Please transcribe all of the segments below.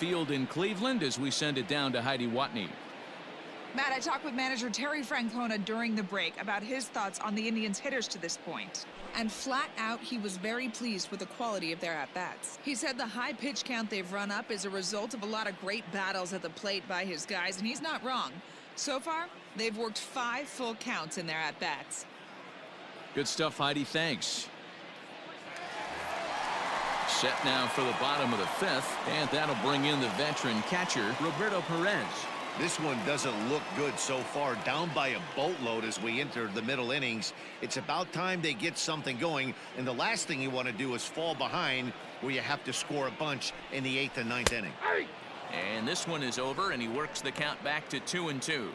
Field in Cleveland as we send it down to Heidi Watney. Matt, I talked with manager Terry Francona during the break about his thoughts on the Indians' hitters to this point. And flat out, he was very pleased with the quality of their at-bats. He said the high pitch count they've run up is a result of a lot of great battles at the plate by his guys, and he's not wrong. So far, they've worked 5 full counts in their at-bats. Good stuff, Heidi. Thanks. Set now for the bottom of the 5th, and that'll bring in the veteran catcher, Roberto Perez. This one doesn't look good so far. Down by a boatload as we enter the middle innings. It's about time they get something going, and the last thing you want to do is fall behind where you have to score a bunch in the 8th and 9th inning. And this one is over, and he works the count back to 2-2.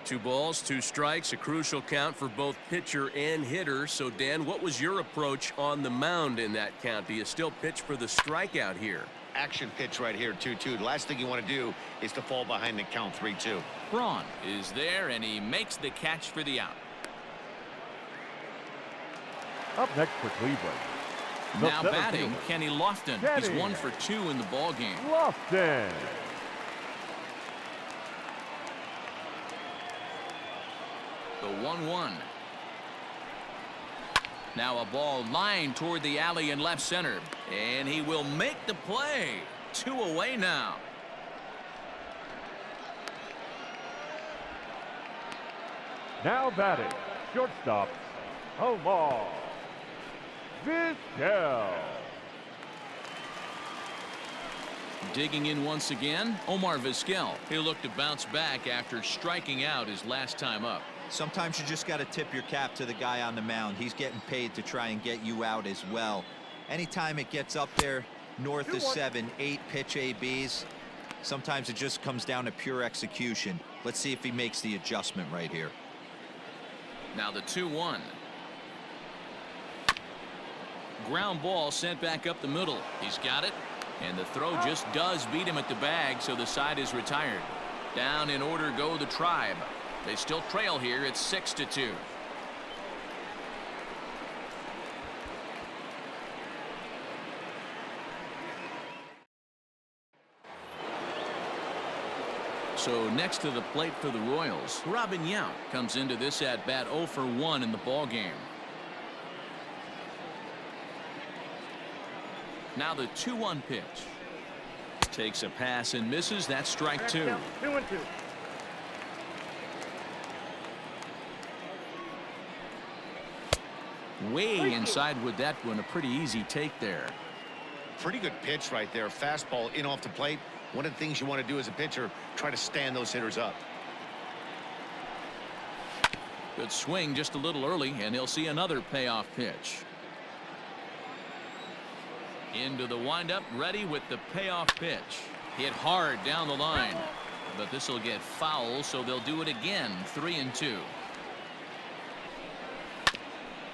2 balls, 2 strikes, a crucial count for both pitcher and hitter. So, Dan, what was your approach on the mound in that count? Do you still pitch for the strikeout here? Action pitch right here, 2-2. The last thing you want to do is to fall behind the count 3-2. Braun is there, and he makes the catch for the out. Up next for Cleveland. Now batting, Kenny Lofton. He's 1 for 2 in the ball game. Lofton. The 1-1. Now a ball lined toward the alley in left center, and he will make the play. 2 away now. Now batting, shortstop, Omar Vizquel. Digging in once again, Omar Vizquel. He'll look to bounce back after striking out his last time up. Sometimes you just got to tip your cap to the guy on the mound. He's getting paid to try and get you out as well. Anytime it gets up there north of 7, 8 pitch ABs, sometimes it just comes down to pure execution. Let's see if he makes the adjustment right here. Now the 2-1. Ground ball sent back up the middle. He's got it, and the throw just does beat him at the bag, so the side is retired. Down in order go the Tribe. They still trail here. It's 6-2. So next to the plate for the Royals, Robin Yount comes into this at bat 0 for 1 in the ball game. Now the 2-1 pitch. Takes a pass and misses. That's strike 2. 2-2. Way inside with that one. A pretty easy take there. Pretty good pitch right there. Fastball in off the plate. One of the things you want to do as a pitcher, try to stand those hitters up. Good swing just a little early, and he'll see another payoff pitch. Into the windup, ready with the payoff pitch. Hit hard down the line, but this will get foul, so they'll do it again. 3-2.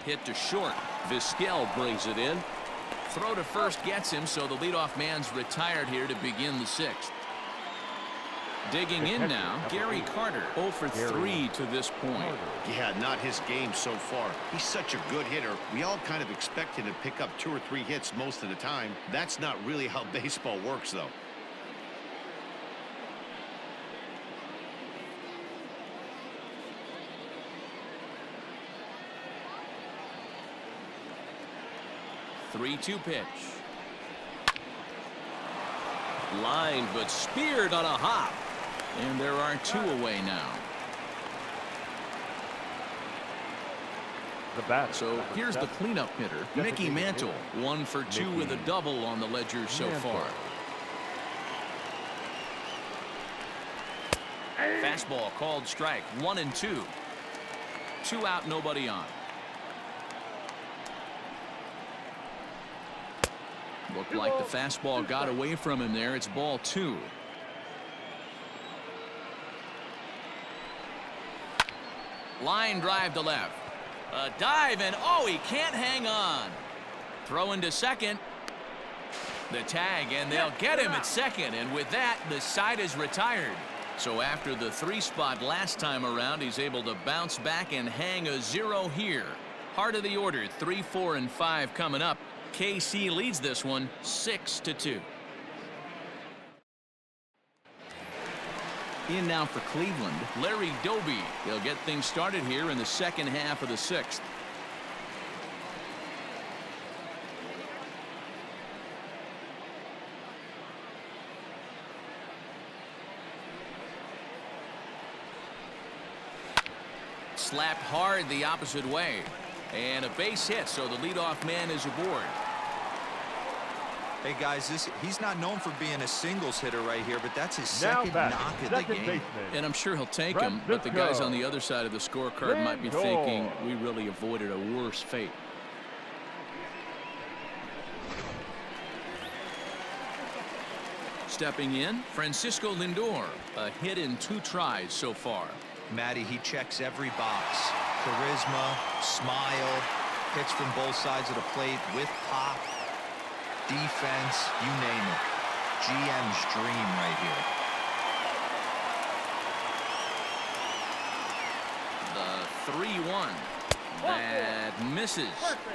Hit to short. Vizquel brings it in. Throw to first gets him, so the leadoff man's retired here to begin the 6th. Digging in now, Gary Carter. 0 for 3 to this point. Yeah, not his game so far. He's such a good hitter. We all kind of expect him to pick up 2 or 3 hits most of the time. That's not really how baseball works, though. The 3-2 pitch. Lined but speared on a hop. And there are 2 away now. The bat. So here's the cleanup hitter, Mickey Mantle. 1 for 2 with a double on the ledger so far. Fastball called strike. 1-2. 2 out, nobody on. Looked like the fastball got away from him there. It's ball 2. Line drive to left. A dive, and oh, he can't hang on. Throw into second. The tag, and they'll get him at second, and with that, the side is retired. So after the 3 spot last time around, he's able to bounce back and hang a 0 here. Heart of the order, 3, 4, and 5 coming up. KC leads this one 6-2. In now for Cleveland, Larry Doby. He'll get things started here in the second half of the 6th. Slapped hard the opposite way. And a base hit, so the leadoff man is aboard. Hey guys, he's not known for being a singles hitter right here, but that's his Now second batting, knock of the second game. baseman. And I'm sure he'll take him, but the guys Francisco on the other side of the scorecard might be thinking Lindor. we really avoided a worse fate. Stepping in, Francisco Lindor. A hit in 2 tries so far. Matty, he checks every box. Charisma, smile, hits from both sides of the plate with pop, defense, you name it. GM's dream right here. The 3-1. That misses.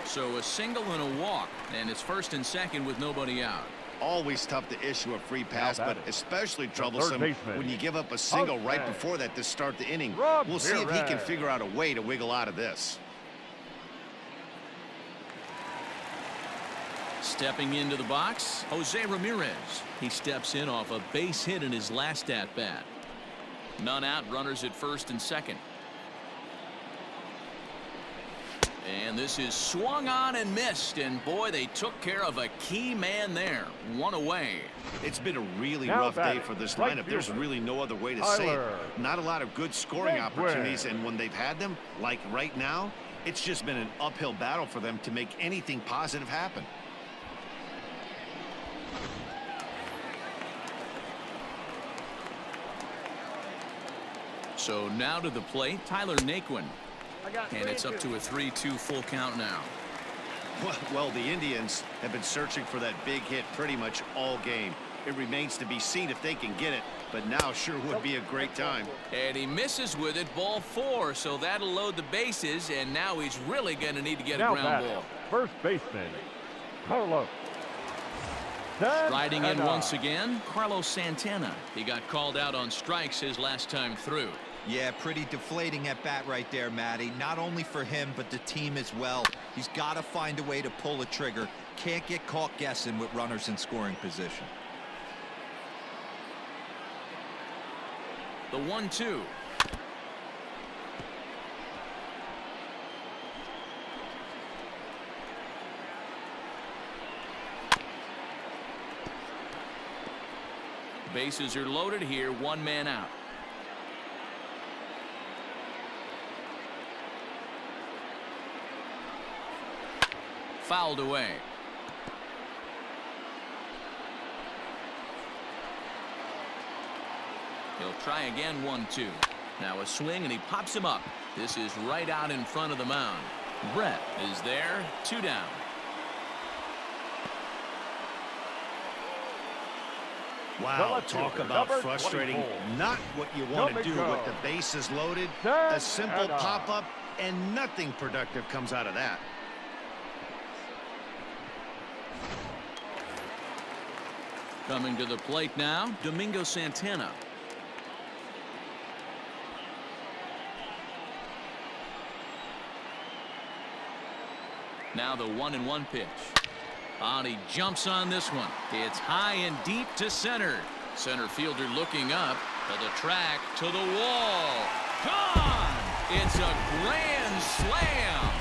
So a single and a walk. And it's first and second with nobody out. Always tough to issue a free pass, but especially troublesome baseman. when you give up a single right Outstanding. before that to start the inning. Rob We'll see if he can Perez. figure out a way to wiggle out of this. Stepping into the box, Jose Ramirez. He steps in off a base hit in his last at-bat. None out, runners at first and second. And this is swung on and missed, and boy, they took care of a key man there. 1 away. It's been a really Now rough day batting, for this right lineup. There's fielder, really no other way to say it. Tyler Not a lot of good scoring Seguin. opportunities, and when they've had them, like right now, it's just been an uphill battle for them to make anything positive happen. So now to the plate, Tyler Naquin. And it's up to a 3-2 full count now. Well, the Indians have been searching for that big hit pretty much all game. It remains to be seen if they can get it, but now sure would be a great time. And he misses with it, ball 4, so that'll load the bases, and now he's really going to need to get a Now ground batting, ball. first baseman, Carlos. Riding in Santana. once again, Carlos Santana. He got called out on strikes his last time through. Yeah, pretty deflating at bat right there, Matty. Not only for him, but the team as well. He's got to find a way to pull a trigger. Can't get caught guessing with runners in scoring position. The 1-2. Bases are loaded here, 1 man out. Fouled away. He'll try again, 1-2. Now a swing, and he pops him up. This is right out in front of the mound. Brett is there, 2 down. Wow, talk about number frustrating. 24. Not what you want to do Domingo. with the bases loaded. A simple Santana. pop-up, and nothing productive comes out of that. Coming to the plate now, Domingo Santana. Now the 1-1 pitch. And he jumps on this one. It's high and deep to center. Center fielder looking up to the track, to the wall. Gone! It's a grand slam.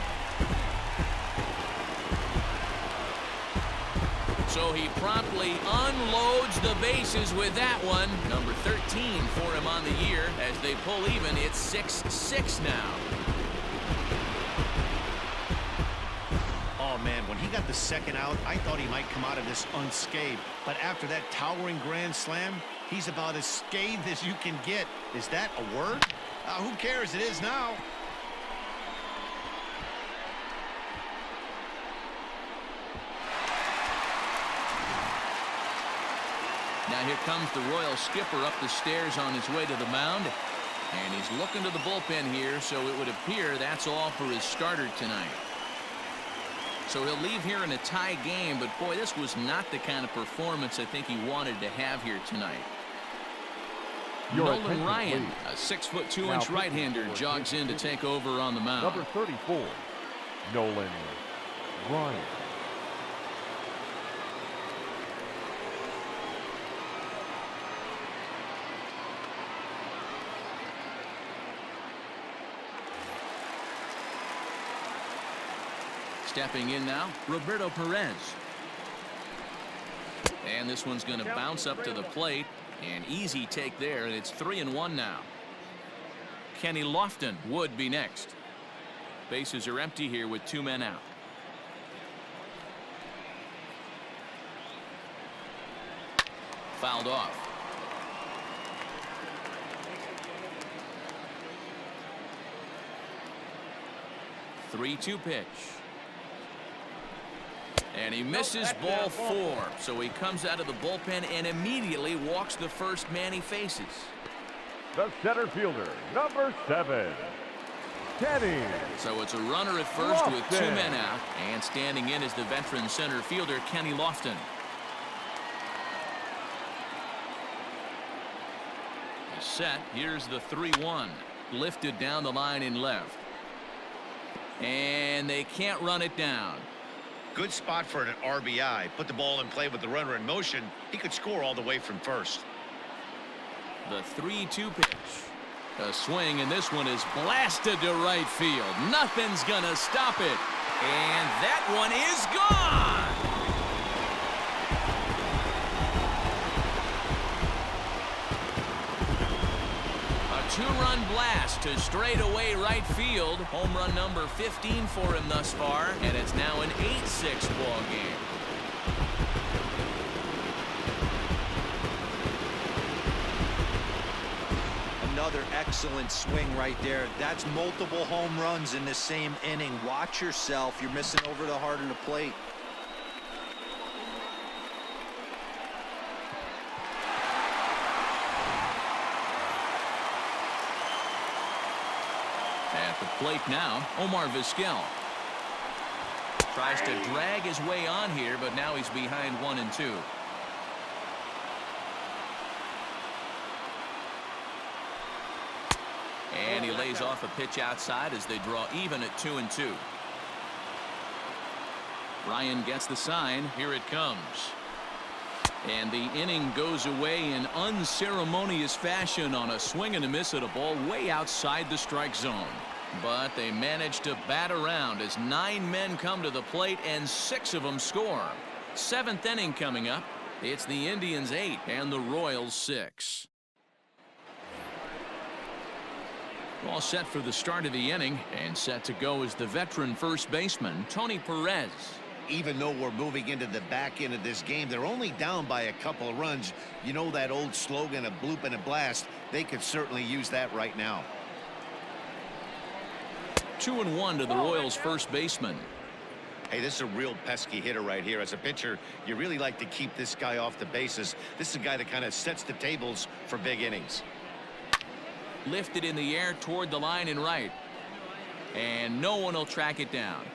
So he promptly unloads the bases with that one. Number 13 for him on the year. As they pull even, it's 6-6 now. Oh, man, when he got the second out, I thought he might come out of this unscathed. But after that towering grand slam, he's about as scathed as you can get. Is that a word? Who cares? It is now. Now here comes the Royal skipper up the stairs on his way to the mound. And he's looking to the bullpen here, so it would appear that's all for his starter tonight. So he'll leave here in a tie game, but boy, this was not the kind of performance I think he wanted to have here tonight. Your Nolan attention, Ryan, please. a 6'2" Now right pitching hander, for jogs in to Kansas take over on the mound. Number 34, Nolan Ryan. Stepping in now, Roberto Perez. And this one's going to bounce up to the plate. An easy take there, and it's 3-1 now. Kenny Lofton would be next. Bases are empty here with 2 men out. Fouled off. The 3-2 pitch. And he misses ball 4. So he comes out of the bullpen and immediately walks the first man he faces. The center fielder, number 7, Kenny. So it's a runner at first with 2 Lofton. men out. And standing in is the veteran center fielder, Kenny Lofton. He's set. Here's the 3-1. Lifted down the line in left. And they can't run it down. Good spot for an RBI. Put the ball in play with the runner in motion. He could score all the way from first. The 3-2 pitch. A swing, and this one is blasted to right field. Nothing's gonna stop it. And that one is gone. A 2-run blast to straightaway right field. Home run number 15 for him thus far, and it's now an 8-6 ball game. Another excellent swing right there. That's multiple home runs in the same inning. Watch yourself. You're missing over the heart of the plate. At the plate now, Omar Vizquel. Tries to drag his way on here, but now he's behind 1-2. And he lays off a pitch outside as they draw even at 2-2. Ryan gets the sign. Here it comes. And the inning goes away in unceremonious fashion on a swing and a miss at a ball way outside the strike zone. But they manage to bat around as 9 men come to the plate and 6 of them score. 7th inning coming up. It's the Indians 8 and the Royals 6. All set for the start of the inning, and set to go is the veteran first baseman, Tony Perez. Even though we're moving into the back end of this game, they're only down by a couple of runs. You know that old slogan, a bloop and a blast? They could certainly use that right now. 2-1 to the Royals first baseman. Hey, this is a real pesky hitter right here. As a pitcher, you really like to keep this guy off the bases. This is a guy that kind of sets the tables for big innings. Lifted in the air toward the line and right. And no one will track it down.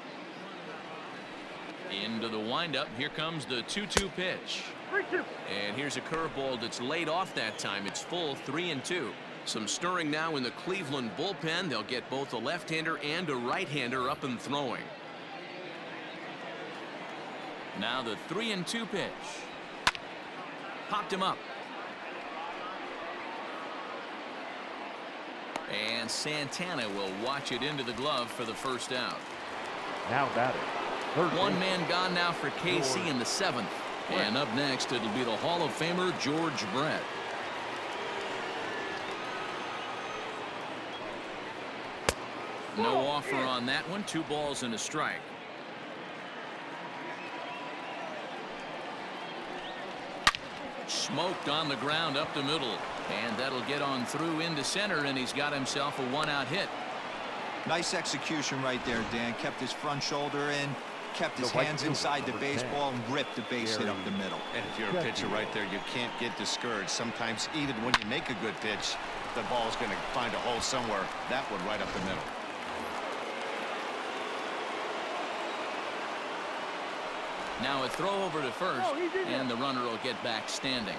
Into the windup. Here comes the 2-2 pitch. And here's a curveball that's laid off that time. It's full 3-2. Some stirring now in the Cleveland bullpen. They'll get both a left-hander and a right-hander up and throwing. Now the 3-2 pitch. Popped him up. And Santana will watch it into the glove for the first out. Now batting. Third 1 base. man gone now for KC in the 7th. And up next, it'll be the Hall of Famer George Brett. No offer on that one. 2 balls and a strike. Smoked on the ground up the middle. And that'll get on through into center, and he's got himself a 1-out hit. Nice execution right there, Dan. Kept his front shoulder in, kept his hands inside the baseball, and ripped the base hit up the middle. And if you're a pitcher right there, you can't get discouraged. Sometimes even when you make a good pitch, the ball's going to find a hole somewhere. That one right up the middle. Now a throw over to first, and the runner will get back standing.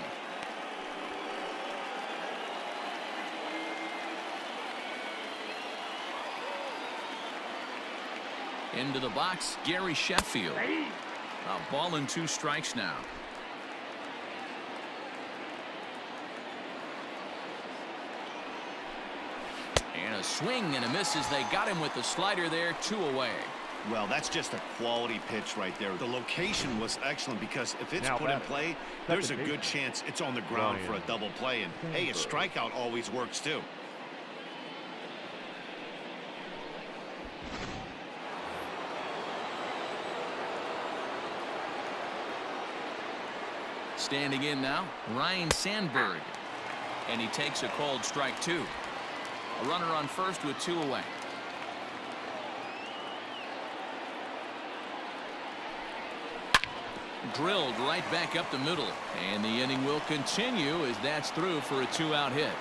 Into the box, Gary Sheffield. A ball and 2 strikes now. And a swing and a miss as they got him with the slider there, 2 away. Well, that's just a quality pitch right there. The location was excellent because if it's Now put in batting. play, there's a good chance it's on the ground for a double play. And hey, a strikeout always works too. Standing in now, Ryan Sandberg. And he takes a called strike 2. A runner on first with 2 away. Drilled right back up the middle. And the inning will continue as that's through for a 2-out hit.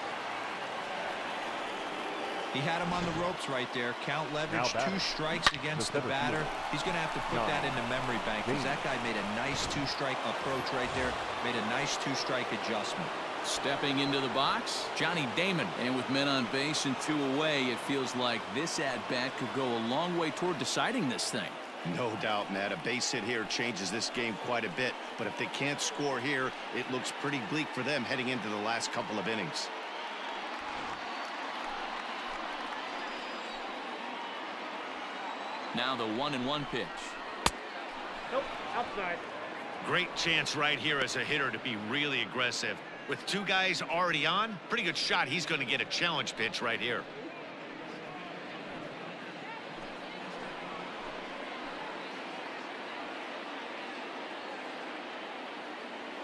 He had him on the ropes right there. Count leverage, 2 strikes against the batter. He's going to have to put that in the memory bank because that guy made a nice 2-strike approach right there. Made a nice 2-strike adjustment. Stepping into the box, Johnny Damon. And with men on base and 2 away, it feels like this at-bat could go a long way toward deciding this thing. No doubt, Matt. A base hit here changes this game quite a bit. But if they can't score here, it looks pretty bleak for them heading into the last couple of innings. Now the 1-1 pitch. Nope, outside. Great chance right here as a hitter to be really aggressive. With 2 guys already on, pretty good shot. He's going to get a challenge pitch right here.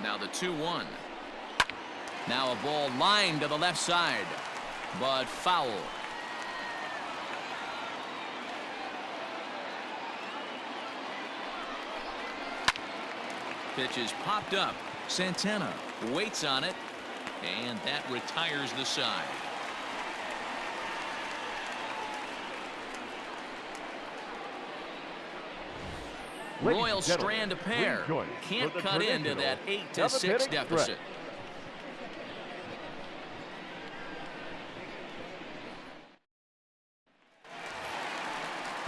Now the 2-1. Now a ball lined to the left side, but foul. Pitch is popped up. Santana waits on it, and that retires the side. Royals strand a pair. Can't cut into that 8-6 deficit.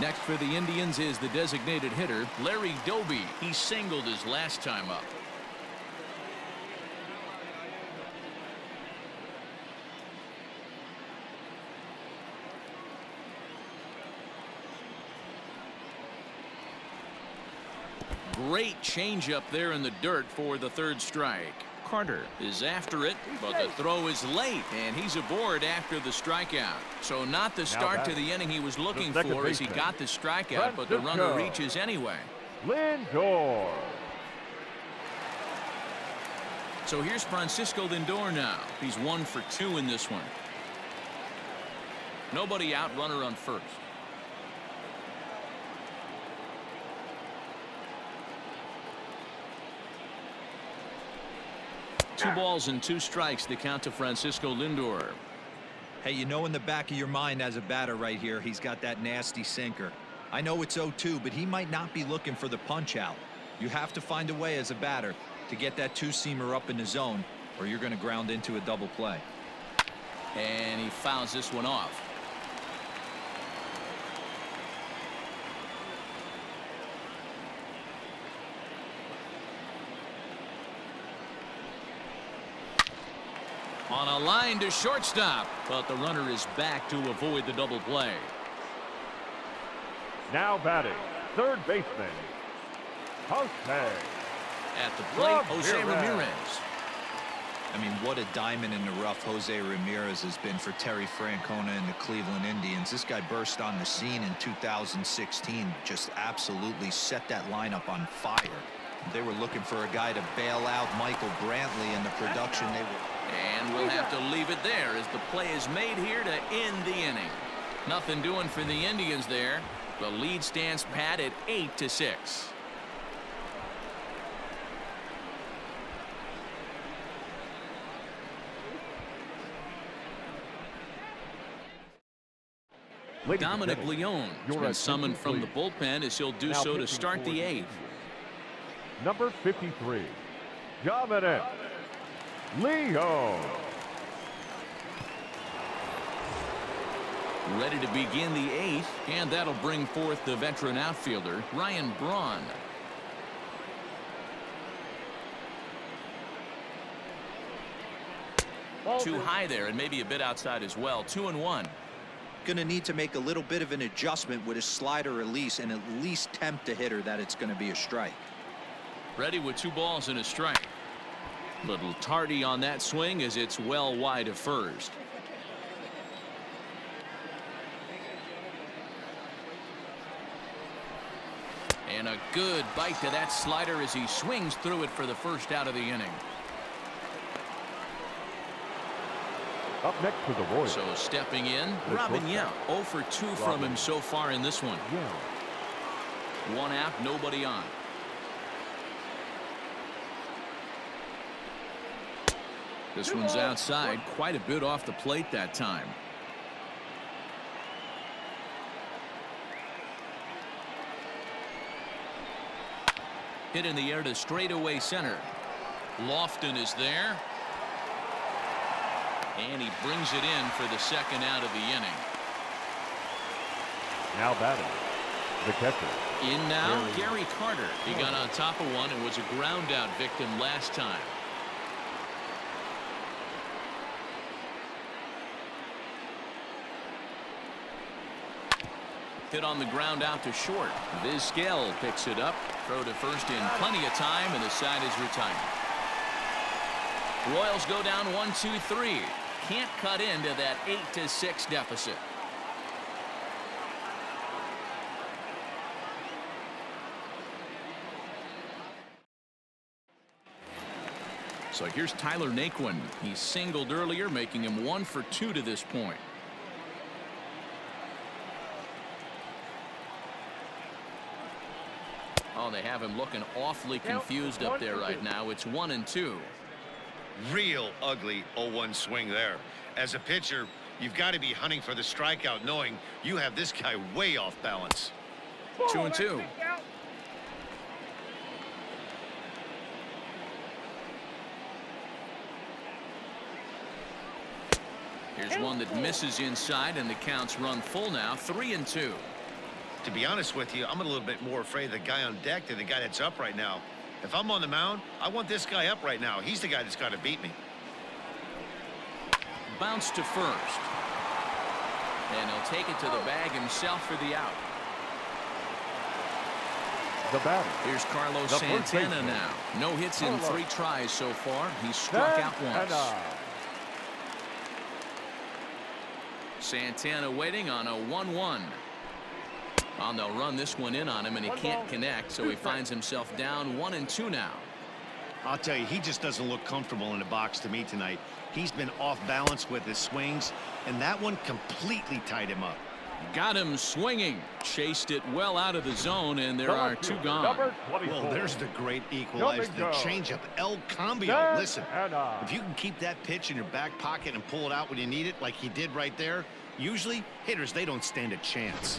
Next for the Indians is the designated hitter, Larry Doby. He singled his last time up. Great changeup there in the dirt for the 3rd strike. Carter is after it, but the throw is late, and he's aboard after the strikeout. So not the start to the inning he was looking for as he got the strikeout, but the runner reaches anyway. Lindor. So here's Francisco Lindor now. He's 1 for 2 in this one. Nobody out, runner on first. Two balls and 2 strikes, the count to Francisco Lindor. Hey, you know in the back of your mind as a batter right here, he's got that nasty sinker. I know it's 0-2, but he might not be looking for the punch out. You have to find a way as a batter to get that 2-seamer up in the zone, or you're going to ground into a double play. And he fouls this one off. On a line to shortstop, but the runner is back to avoid the double play. Now batting, 3rd baseman, Jose. At the plate, Jose Ramirez. I mean, what a diamond in the rough Jose Ramirez has been for Terry Francona and the Cleveland Indians. This guy burst on the scene in 2016, just absolutely set that lineup on fire. They were looking for a guy to bail out Michael Brantley, and the production they were. And we'll have to leave it there as the play is made here to end the inning. Nothing doing for the Indians there. The lead stands pat at 8-6. Dominic Leone has been summoned from the bullpen as he'll do so to start the 8th. Number 53, Dominic Leone. Ready to begin the 8th, and that'll bring forth the veteran outfielder, Ryan Braun. Too high there, and maybe a bit outside as well. 2-1. Going to need to make a little bit of an adjustment with his slider release and at least tempt the hitter that it's going to be a strike. Ready with 2 balls and a strike. Little tardy on that swing as it's well wide of first. And a good bite to that slider as he swings through it for the first out of the inning. Up next to the Royals. So stepping in, Robin Yount. 0 for 2 from him so far in this one. Yeah. 1 out, nobody on. This one's outside, quite a bit off the plate that time. Hit in the air to straightaway center. Lofton is there. And he brings it in for the second out of the inning. Now batting, the catcher. In now, Gary Carter. He got on top of one and was a ground out victim last time. Hit on the ground out to short. Vizquel picks it up. Throw to first in plenty of time, and the side is retired. Royals go down 1-2-3. Can't cut into that 8-6 deficit. So here's Tyler Naquin. He singled earlier, making him 1 for 2 to this point. Oh, they have him looking awfully confused up there right now. It's 1-2. Real ugly 0-1 swing there. As a pitcher, you've got to be hunting for the strikeout, knowing you have this guy way off balance. 2-2. Here's one that misses inside, and the count's run full now. 3-2. To be honest with you, I'm a little bit more afraid of the guy on deck than the guy that's up right now. If I'm on the mound, I want this guy up right now. He's the guy that's got to beat me. Bounce to first. And he'll take it to the bag himself for the out. The batter. Here's Carlos Santana now. No hits in 3 tries so far. He's struck out once. Santana waiting on a 1-1. Oh, they'll run this one in on him, and he can't connect, so he finds himself down 1-2 now. I'll tell you, he just doesn't look comfortable in the box to me tonight. He's been off balance with his swings, and that one completely tied him up. Got him swinging. Chased it well out of the zone, and there are 2 gone. Well, there's the great equalizer, the changeup, El Cambio. Listen, if you can keep that pitch in your back pocket and pull it out when you need it, like he did right there, usually hitters, they don't stand a chance.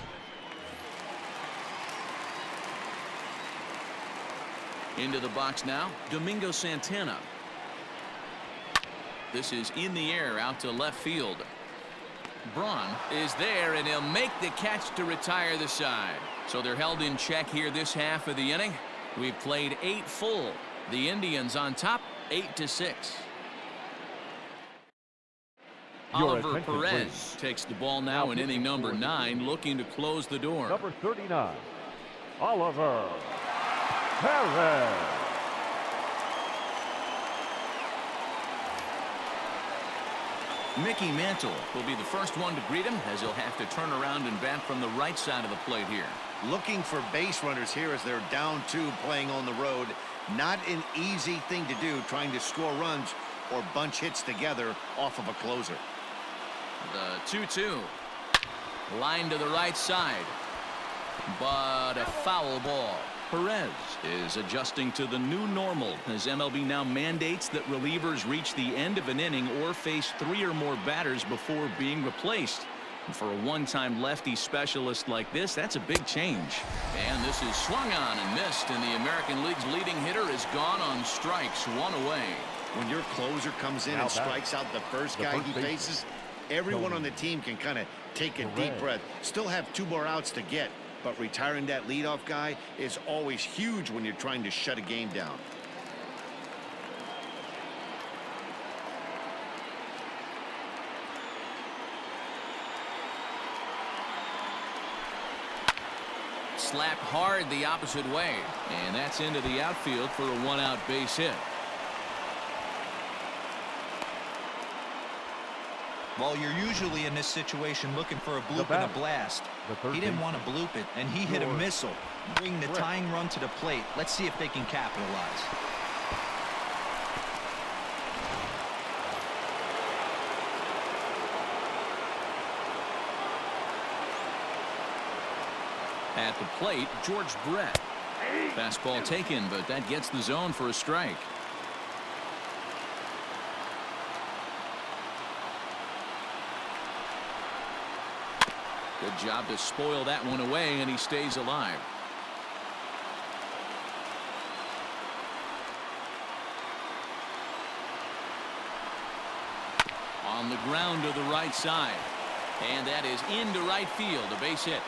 Into the box now, Domingo Santana. This is in the air out to left field. Braun is there, and he'll make the catch to retire the side. So they're held in check here this half of the inning. We've played 8 full. The Indians on top, 8-6. Oliver Perez takes the ball now in inning number 9, looking to close the door. Number 39, Oliver Perez. Mickey Mantle will be the first one to greet him, as he'll have to turn around and bat from the right side of the plate here. Looking for base runners here as they're down 2 playing on the road. Not an easy thing to do, trying to score runs or bunch hits together off of a closer. The 2-2. Line to the right side. But a foul ball. Perez is adjusting to the new normal as MLB now mandates that relievers reach the end of an inning or face 3 or more batters before being replaced. And for a one-time lefty specialist like this, that's a big change. And this is swung on and missed, and the American League's leading hitter is gone on strikes, 1 away. When your closer comes in and strikes out the first guy he faces, Everyone on the team can kind of take a deep breath. Still have 2 more outs to get, but retiring that leadoff guy is always huge when you're trying to shut a game down. Slap hard the opposite way, and that's into the outfield for a 1-out base hit. Well, you're usually in this situation looking for a bloop and a blast. He didn't want to bloop it, and he hit a missile, bring the tying run to the plate. Let's see if they can capitalize. At the plate, George Brett. Fastball taken, but that gets the zone for a strike. Good job to spoil that one away, and he stays alive. On the ground to the right side. And that is into right field, a base hit.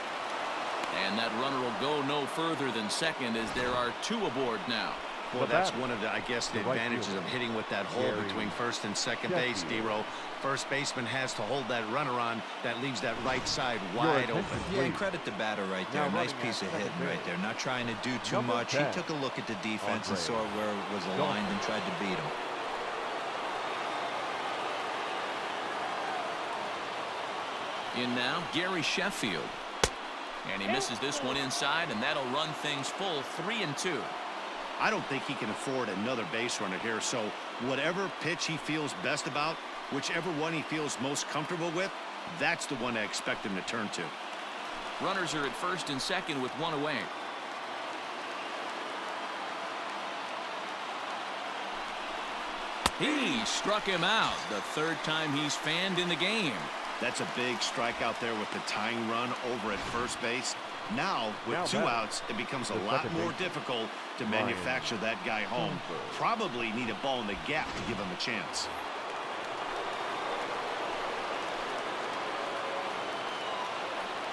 And that runner will go no further than second as there are 2 aboard now. Well, that's one of the, I guess, the advantages of hitting with that hole between first and second base, D-Row. First baseman has to hold that runner on. That leaves that right side wide open. Yeah, and credit the batter right there. Nice piece of hitting right there. Not trying to do too much. He took a look at the defense and saw where it was aligned and tried to beat him. In now, Gary Sheffield. And he misses this one inside, and that'll run things full 3-2. I don't think he can afford another base runner here, so whatever pitch he feels best about, whichever one he feels most comfortable with, that's the one I expect him to turn to. Runners are at first and second with 1 away. He struck him out, the 3rd time he's fanned in the game. That's a big strike out there with the tying run over at first base. Now, with 2 outs, it becomes a lot more difficult to manufacture that guy home. Probably need a ball in the gap to give him a chance.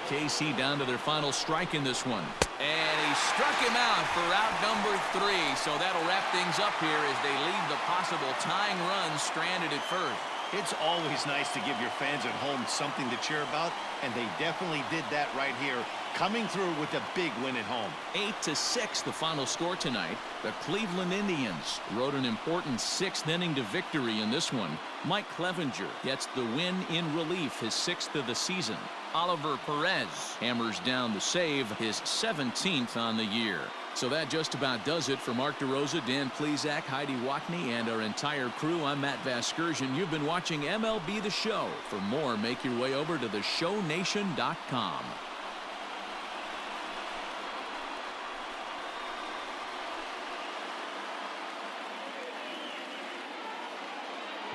KC down to their final strike in this one. And he struck him out for out number 3. So that'll wrap things up here as they leave the possible tying run stranded at first. It's always nice to give your fans at home something to cheer about, and they definitely did that right here, coming through with a big win at home. 8-6 the final score tonight. The Cleveland Indians rode an important 6th inning to victory in this one. Mike Clevenger gets the win in relief, his 6th of the season. Oliver Perez hammers down the save, his 17th on the year. So that just about does it for Mark DeRosa, Dan Plesac, Heidi Wackney, and our entire crew. I'm Matt Vasgersian. You've been watching MLB The Show. For more, make your way over to theshownation.com.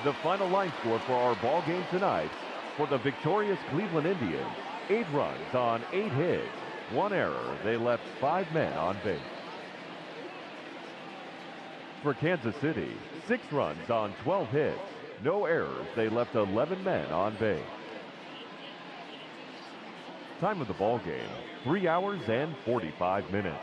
The final line score for our ball game tonight: for the victorious Cleveland Indians, 8 runs on 8 hits, 1 error. They left 5 men on base. For Kansas City, 6 runs on 12 hits, no errors. They left 11 men on base. Time of the ball game, 3 hours and 45 minutes.